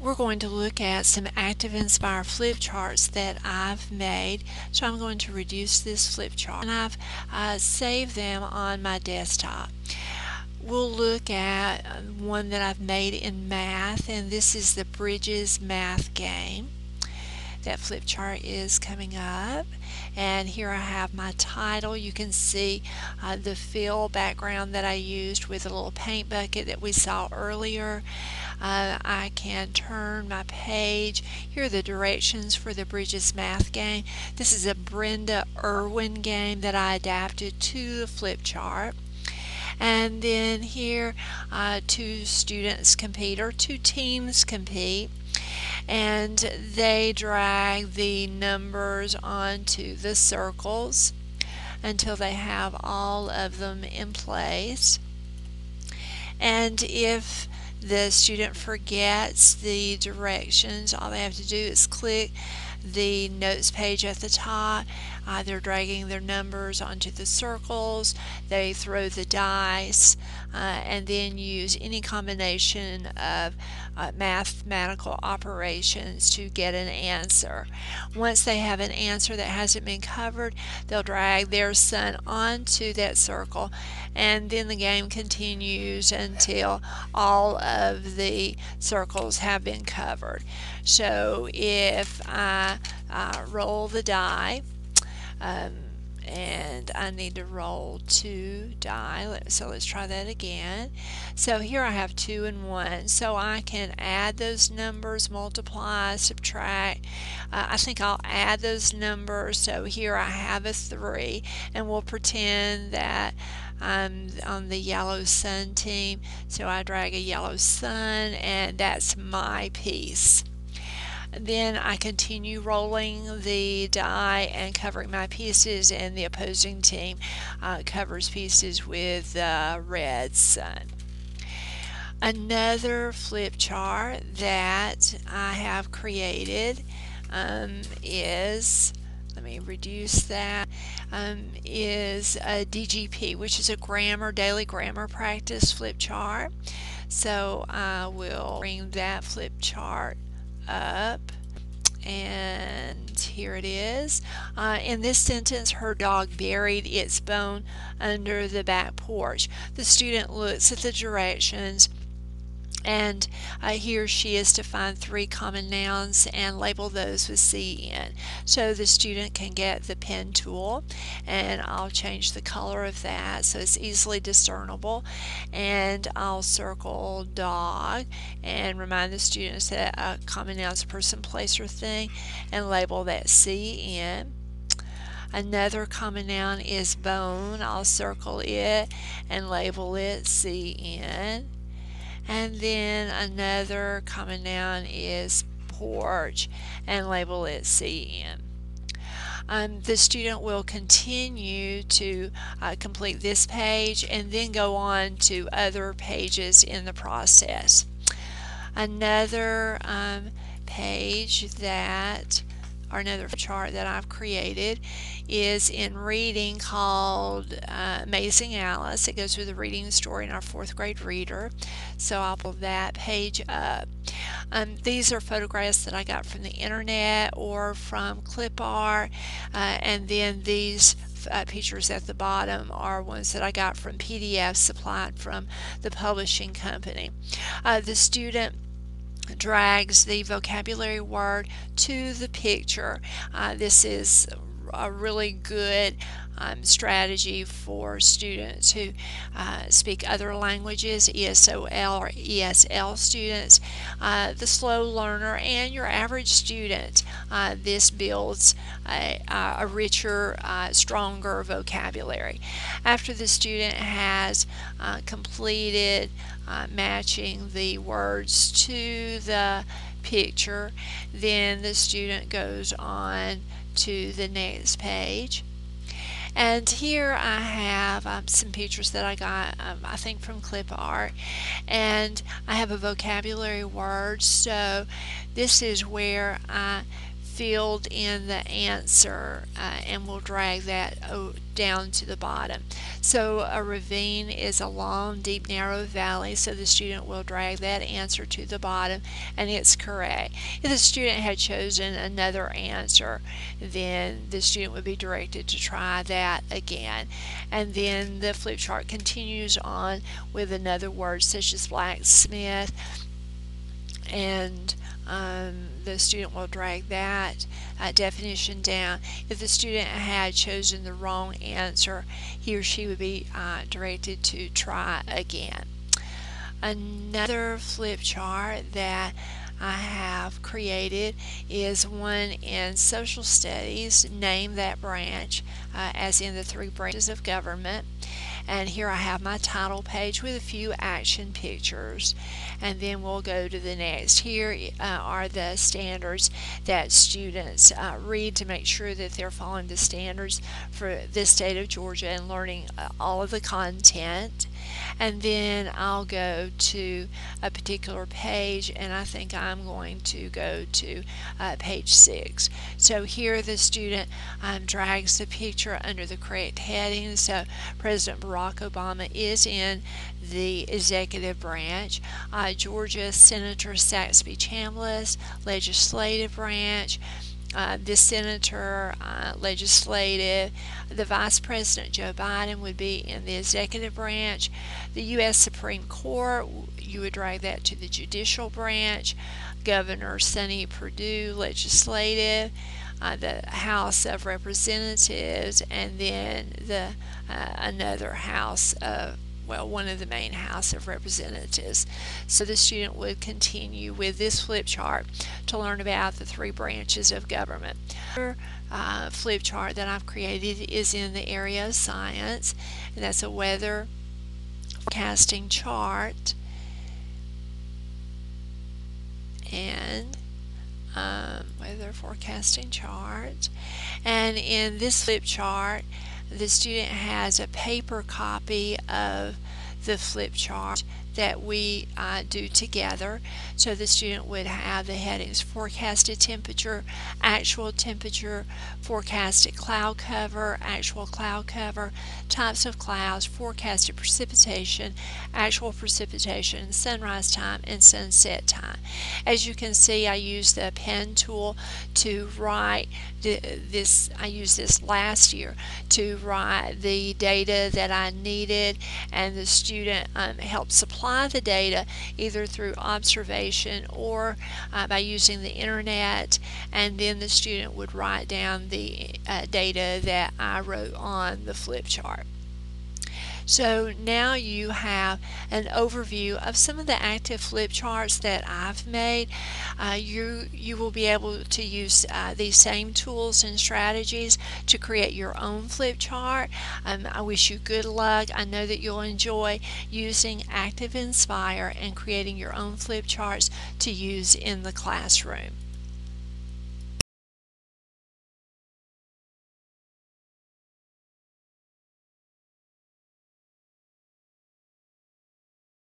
we're going to look at some Active Inspire flip charts that I've made. So I'm going to reduce this flip chart, and I've saved them on my desktop. We'll look at one that I've made in math, and this is the Bridges math game. That flip chart is coming up, and here I have my title. You can see the fill background that I used with a little paint bucket that we saw earlier. I can turn my page. Here are the directions for the Bridges math game. This is a Brenda Irwin game that I adapted to the flip chart. And then here two students compete, or two teams compete, and they drag the numbers onto the circles until they have all of them in place. And if the student forgets the directions, all they have to do is click the notes page at the top. They're dragging their numbers onto the circles. They throw the dice and then use any combination of mathematical operations to get an answer. Once they have an answer that hasn't been covered, they'll drag their son onto that circle, and then the game continues until all of the circles have been covered. So if I roll the die, and I need to roll 2 die, so let's try that again. So here I have 2 and 1, so I can add those numbers, multiply, subtract. I think I'll add those numbers, so here I have a 3, and we'll pretend that I'm on the yellow sun team, so I drag a yellow sun, and that's my piece. Then I continue rolling the die and covering my pieces, and the opposing team covers pieces with red sun. Another flip chart that I have created is, let me reduce that, is a DGP, which is a daily grammar practice flip chart. So I will bring that flip chart up, and here it is. In this sentence, her dog buried its bone under the back porch. The student looks at the directions, and he or she is to find 3 common nouns and label those with CN. So the student can get the pen tool, and I'll change the color of that so it's easily discernible, and I'll circle dog and remind the students that common nouns, person, place, or thing, and label that CN. Another common noun is bone. I'll circle it and label it CN. And then another common noun is porch, and label it CN. The student will continue to complete this page and then go on to other pages in the process. Another page that, or another chart that I've created, is in reading, called Amazing Alice. It goes with the reading story in our 4th grade reader. So I'll pull that page up. These are photographs that I got from the internet or from clip art, and then these pictures at the bottom are ones that I got from PDFs supplied from the publishing company. The student drags the vocabulary word to the picture. This is a really good strategy for students who speak other languages, ESOL or ESL students, the slow learner, and your average student. This builds a richer, stronger vocabulary. After the student has completed matching the words to the picture, then the student goes on to the next page. And here I have some pictures that I got, I think, from clip art, and I have a vocabulary word. So this is where I filled in the answer, and we'll drag that down to the bottom. So a ravine is a long, deep, narrow valley, so the student will drag that answer to the bottom, and it's correct. If the student had chosen another answer, then the student would be directed to try that again. And then the flip chart continues on with another word such as blacksmith, and the student will drag that definition down. If the student had chosen the wrong answer, he or she would be directed to try again. Another flip chart that I have created is one in social studies. Name that branch, as in the 3 branches of government. And here I have my title page with a few action pictures, and then we'll go to the next. Here are the standards that students read to make sure that they're following the standards for the state of Georgia and learning all of the content. And then I'll go to a particular page, and I think I'm going to go to page 6. So here the student drags the picture under the correct heading. So President Barack Obama is in the executive branch. Georgia Senator Saxby Chambliss, legislative branch. The senator, legislative. The Vice President Joe Biden would be in the executive branch. The U.S. Supreme Court, you would drag that to the judicial branch. Governor Sonny Perdue, legislative. The House of Representatives, and then the another House of, well, one of the main House of Representatives. So the student would continue with this flip chart to learn about the 3 branches of government. Another flip chart that I've created is in the area of science, and that's a weather forecasting chart. And weather forecasting chart. And in this flip chart, the student has a paper copy of the flip chart that we do together. So the student would have the headings: forecasted temperature, actual temperature, forecasted cloud cover, actual cloud cover, types of clouds, forecasted precipitation, actual precipitation, sunrise time, and sunset time. As you can see, I use the pen tool to write this. I used this last year to write the data that I needed, and the student helped supply the data either through observation or by using the internet, and then the student would write down the data that I wrote on the flip chart. So now you have an overview of some of the active flip charts that I've made. You will be able to use these same tools and strategies to create your own flip chart. I wish you good luck. I know that you'll enjoy using Active Inspire and creating your own flip charts to use in the classroom.